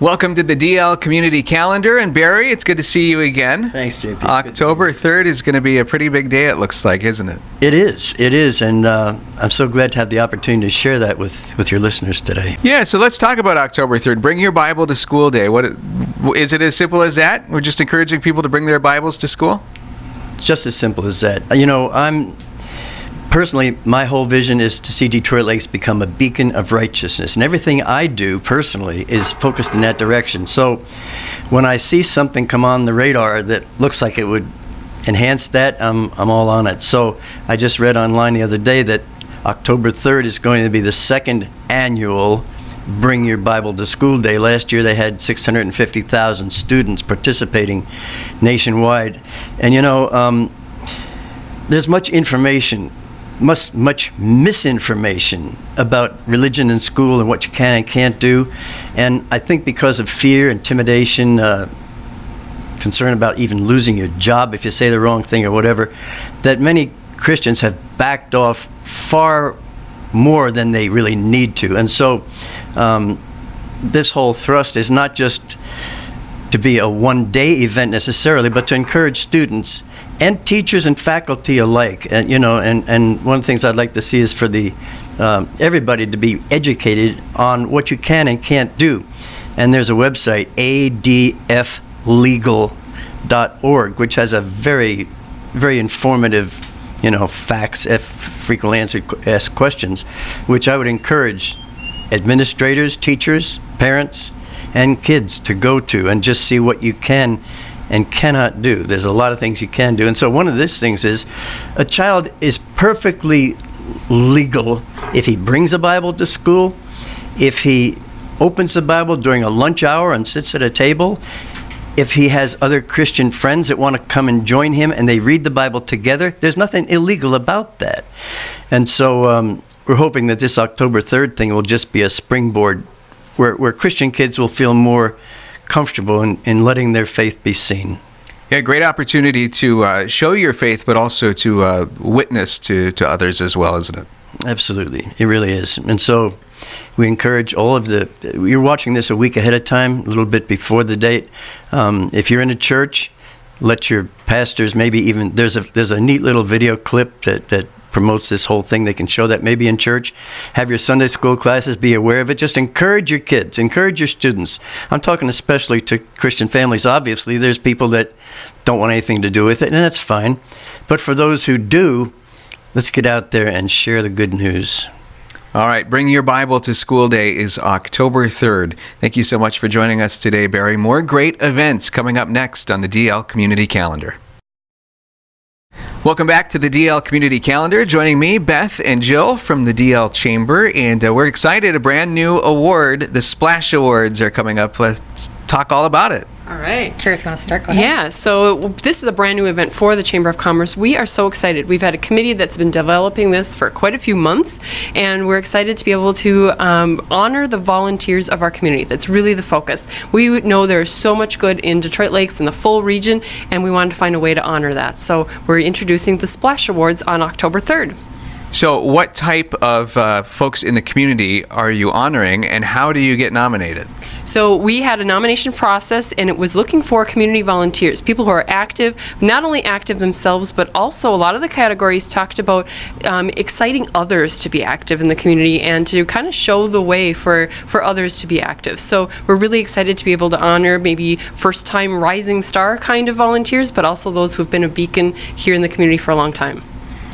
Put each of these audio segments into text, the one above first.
Welcome to the DL Community Calendar. And Barry, it's good to see you again. Thanks, JP. October 3rd is going to be a pretty big day, it looks like, isn't it? It is. And I'm so glad to have the opportunity to share that with your listeners today. Yeah, so let's talk about October 3rd. Bring your Bible to school day. Is it as simple as that? We're just encouraging people to bring their Bibles to school? Just as simple as that. Personally, my whole vision is to see Detroit Lakes become a beacon of righteousness. And everything I do personally is focused in that direction. So when I see something come on the radar that looks like it would enhance that, I'm all on it. So I just read online the other day that October 3rd is going to be the second annual Bring Your Bible to School Day. Last year they had 650,000 students participating nationwide. And there's much information, much misinformation about religion in school and what you can and can't do. And I think because of fear, intimidation, concern about even losing your job if you say the wrong thing or whatever, that many Christians have backed off far more than they really need to. And so this whole thrust is not just to be a one-day event necessarily, but to encourage students and teachers and faculty alike. And one of the things I'd like to see is for everybody to be educated on what you can and can't do. And there's a website, adflegal.org, which has a very, very informative, facts, frequently asked questions, which I would encourage administrators, teachers, parents, and kids to go to and just see what you can and cannot do. There's a lot of things you can do. And so one of these things is a child is perfectly legal if he brings a Bible to school, if he opens the Bible during a lunch hour and sits at a table, if he has other Christian friends that want to come and join him and they read the Bible together. There's nothing illegal about that. And so we're hoping that this October 3rd thing will just be a springboard where Christian kids will feel more comfortable in letting their faith be seen. Yeah, great opportunity to show your faith, but also to witness to others as well, isn't it? Absolutely. It really is. And so we encourage all of you're watching this a week ahead of time, a little bit before the date. If you're in a church, let your pastors, maybe even, there's a neat little video clip that promotes this whole thing. They can show that maybe in church. Have your Sunday school classes, be aware of it. Just encourage your kids, encourage your students. I'm talking especially to Christian families. Obviously, there's people that don't want anything to do with it, and that's fine. But for those who do, let's get out there and share the good news. All right, Bring Your Bible to School Day is October 3rd. Thank you so much for joining us today, Barry. More great events coming up next on the DL Community Calendar. Welcome back to the DL Community Calendar. Joining me, Beth and Jill from the DL Chamber, and we're excited. A brand new award, the Splash Awards, are coming up. Let's talk all about it. All right. Carrie, if you want to start, go ahead. Yeah, so this is a brand new event for the Chamber of Commerce. We are so excited. We've had a committee that's been developing this for quite a few months, and we're excited to be able to honor the volunteers of our community. That's really the focus. We know there's so much good in Detroit Lakes and the full region, and we wanted to find a way to honor that. So we're introducing the Splash Awards on October 3rd. So what type of folks in the community are you honoring, and how do you get nominated? So we had a nomination process, and it was looking for community volunteers, people who are active, not only active themselves, but also a lot of the categories talked about exciting others to be active in the community and to kind of show the way for others to be active. So we're really excited to be able to honor maybe first-time rising star kind of volunteers, but also those who have been a beacon here in the community for a long time.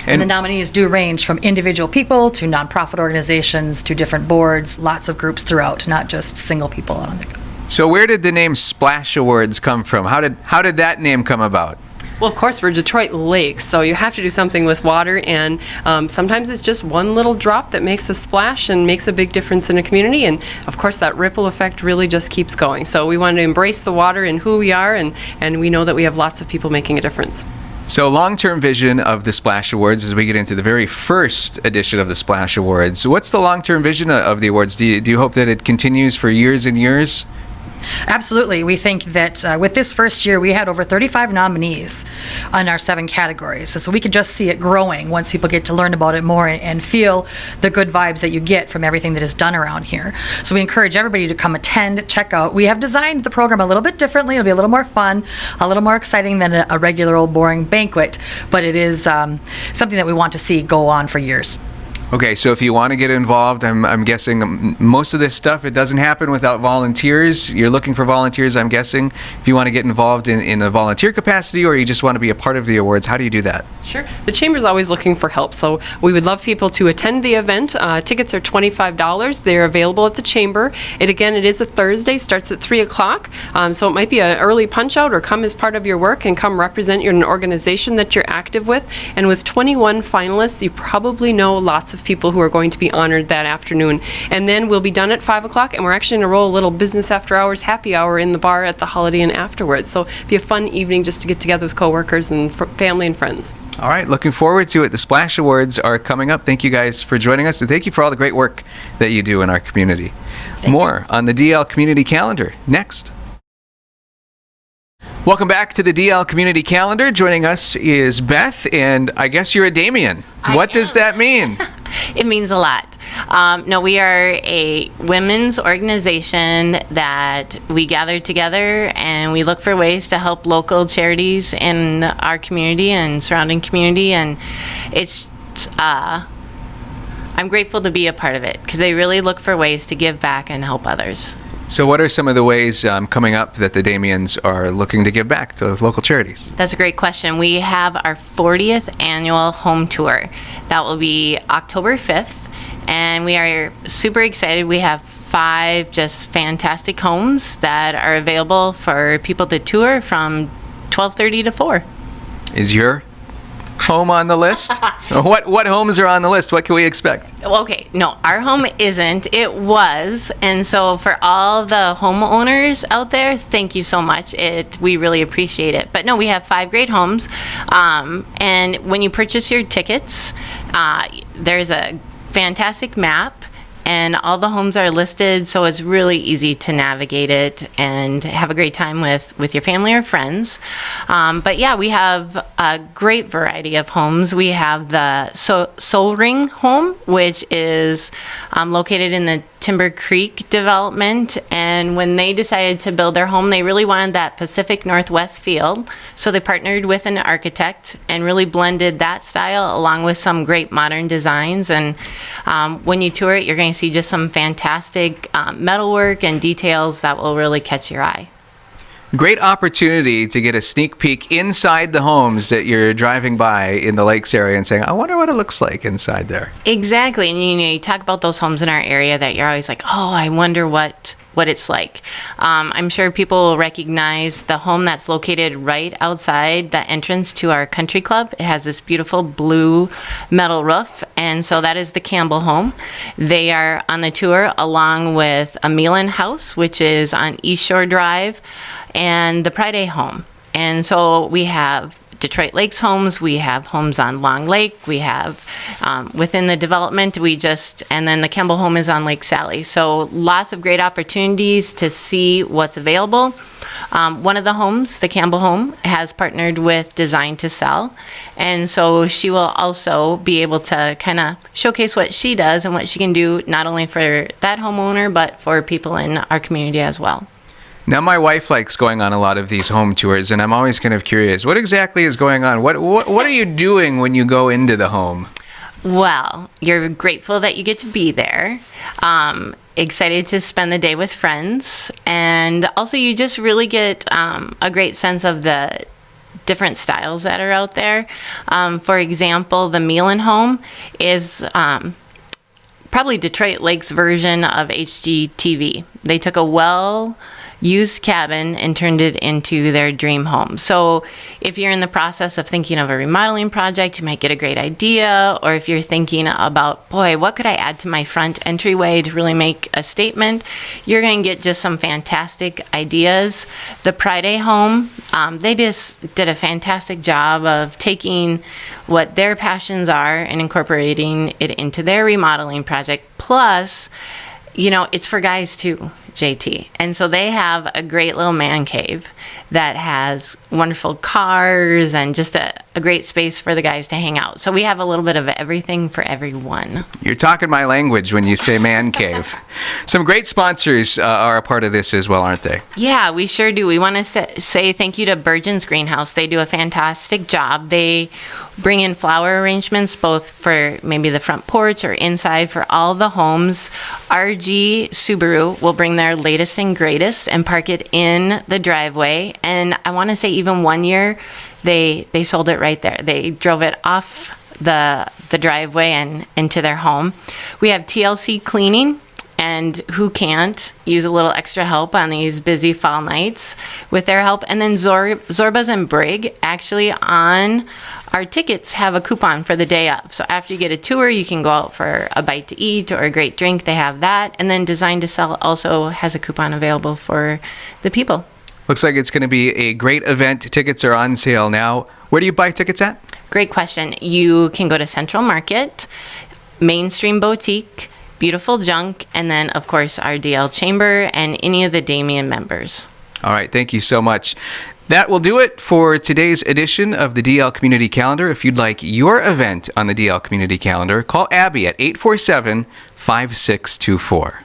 And the nominees do range from individual people to nonprofit organizations to different boards, lots of groups throughout, not just single people on it. So where did the name Splash Awards come from? How did that name come about? Well, of course, we're Detroit Lakes, so you have to do something with water, and sometimes it's just one little drop that makes a splash and makes a big difference in a community, and of course that ripple effect really just keeps going. So we wanted to embrace the water and who we are, and we know that we have lots of people making a difference. So long-term vision of the Splash Awards as we get into the very first edition of the Splash Awards. What's the long-term vision of the awards? Do you hope that it continues for years and years? Absolutely. We think that with this first year, we had over 35 nominees on our 7 categories. So we could just see it growing once people get to learn about it more and feel the good vibes that you get from everything that is done around here. So we encourage everybody to come attend, check out. We have designed the program a little bit differently. It'll be a little more fun, a little more exciting than a regular old boring banquet, but it is something that we want to see go on for years. Okay, so if you want to get involved, I'm guessing most of this stuff, it doesn't happen without volunteers. You're looking for volunteers, I'm guessing. If you want to get involved in a volunteer capacity or you just want to be a part of the awards, how do you do that? Sure. The Chamber's always looking for help, so we would love people to attend the event. Tickets are $25. They're available at the Chamber. It is a Thursday, starts at 3 o'clock, so it might be an early punch-out or come as part of your work and come represent an organization that you're active with. And with 21 finalists, you probably know lots of people who are going to be honored that afternoon. And then we'll be done at 5 o'clock, and we're actually going to roll a little business after hours happy hour in the bar at the Holiday Inn afterwards. So it'll be a fun evening just to get together with coworkers and family and friends. All right, looking forward to it. The Splash Awards are coming up. Thank you guys for joining us, and thank you for all the great work that you do in our community. More on the DL Community Calendar next. Welcome back to the DL Community Calendar. Joining us is Beth, and I guess you're a Damien. What does that mean? It means a lot. No, we are a women's organization that we gather together and we look for ways to help local charities in our community and surrounding community. And it's, I'm grateful to be a part of it because they really look for ways to give back and help others. So what are some of the ways coming up that the Damians are looking to give back to local charities? That's a great question. We have our 40th annual home tour. That will be October 5th, and we are super excited. We have 5 just fantastic homes that are available for people to tour from 12:30 to 4. Is your home on the list? What homes are on the list? What can we expect? Okay, no, our home isn't. It was, and so for all the homeowners out there, thank you so much. We really appreciate it. But no, we have 5 great homes, and when you purchase your tickets, there's a fantastic map. And all the homes are listed, so it's really easy to navigate it and have a great time with your family or friends. But yeah, we have a great variety of homes. We have the Soul Ring home, which is located in the Timber Creek development. And when they decided to build their home, they really wanted that Pacific Northwest feel. So they partnered with an architect and really blended that style along with some great modern designs. And when you tour it, you're going to see just some fantastic metalwork and details that will really catch your eye. Great opportunity to get a sneak peek inside the homes that you're driving by in the Lakes area and saying, I wonder what it looks like inside there. Exactly. And you talk about those homes in our area that you're always like, oh, I wonder what it's like. I'm sure people will recognize the home that's located right outside the entrance to our country club. It has this beautiful blue metal roof, and so that is the Campbell home. They are on the tour along with a Meelan House, which is on East Shore Drive, and the Pride A home. And so we have Detroit Lakes homes, we have homes on Long Lake, we have within the development, and then the Campbell home is on Lake Sally. So lots of great opportunities to see what's available. One of the homes, the Campbell home, has partnered with Design to Sell. And so she will also be able to kind of showcase what she does and what she can do, not only for that homeowner, but for people in our community as well. Now, my wife likes going on a lot of these home tours, and I'm always kind of curious, what exactly is going on? What are you doing when you go into the home? Well, you're grateful that you get to be there. Excited to spend the day with friends. And also, you just really get a great sense of the different styles that are out there. For example, the Meelan home is probably Detroit Lakes version of HGTV. They took a well-used cabin and turned it into their dream home. So if you're in the process of thinking of a remodeling project, you might get a great idea. Or if you're thinking about, boy, what could I add to my front entryway to really make a statement, you're going to get just some fantastic ideas. The Pride A home, they just did a fantastic job of taking what their passions are and incorporating it into their remodeling project. Plus, it's for guys too. JT. And so they have a great little man cave that has wonderful cars and just a great space for the guys to hang out. So we have a little bit of everything for everyone. You're talking my language when you say man cave. Some great sponsors are a part of this as well, aren't they? Yeah, we sure do. We want to say thank you to Burgeon's Greenhouse. They do a fantastic job. They bring in flower arrangements both for maybe the front porch or inside for all the homes. RG Subaru will bring their latest and greatest and park it in the driveway. And I want to say even one year they sold it right there. They drove it off the driveway and into their home. We have TLC Cleaning. And who can't use a little extra help on these busy fall nights with their help. And then Zorbas and Brig actually on our tickets have a coupon for the day of. So after you get a tour, you can go out for a bite to eat or a great drink. They have that. And then Design to Sell also has a coupon available for the people. Looks like it's going to be a great event. Tickets are on sale now. Where do you buy tickets at? Great question. You can go to Central Market, Mainstream Boutique, Beautiful Junk, and then, of course, our DL Chamber and any of the Damien members. All right, thank you so much. That will do it for today's edition of the DL Community Calendar. If you'd like your event on the DL Community Calendar, call Abby at 847-5624.